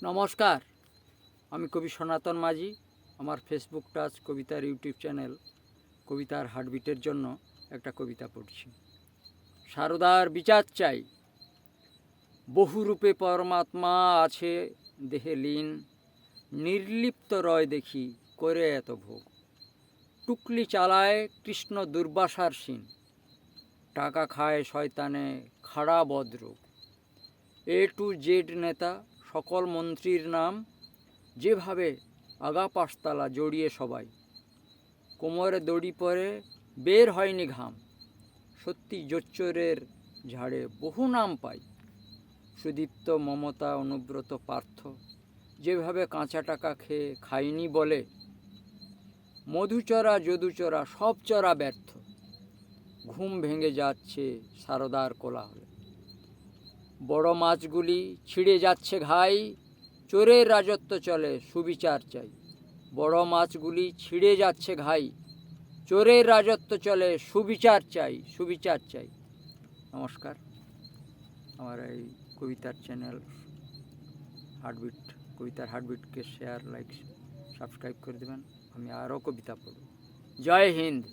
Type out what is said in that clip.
নমস্কার, আমি কবি সনাতন মাঝি। আমার ফেসবুক টাচ কবিতার ইউটিউব চ্যানেল কবিতার হার্টবিটের জন্য একটা কবিতা পড়ছি। সারদার বিচার চাই, বহুরূপে পরমাত্মা আছে দেহে লীন, নির্লিপ্ত রয় দেখি করে এত ভোগ। টুকলি চালায় কৃষ্ণ দুর্বাসার সিন, টাকা খায় শয়তানে খাড়া বদ্রোগ। A to Z নেতা সকল মন্ত্রীর নাম, যেভাবে আগা পাঁচতলা জড়িয়ে সবাই, কোমরে দড়ি পরে বের হয়নি ঘাম, সত্যি জোচ্চরের ঝাড়ে বহু নাম পাই। সুদীপ্ত মমতা অনুব্রত পার্থ, যেভাবে কাঁচা টাকা খেয়ে খাইনি বলে, মধুচরা যদুচরা সব চরা ব্যর্থ, ঘুম ভেঙে যাচ্ছে সারদার কোলাহলে। বড় মাছগুলি ছিঁড়ে যাচ্ছে ঘাই, চোরের রাজত্ব চলে সুবিচার চাই। বড় মাছগুলি ছিঁড়ে যাচ্ছে ঘাই, চোরের রাজত্ব চলে সুবিচার চাই, সুবিচার চাই। নমস্কার, আমার এই কবিতার চ্যানেল হার্টবিট, কবিতার হার্টবিটকে শেয়ার, লাইক, সাবস্ক্রাইব করে দেবেন। আমি আরও কবিতা পড়ব। জয় হিন্দ।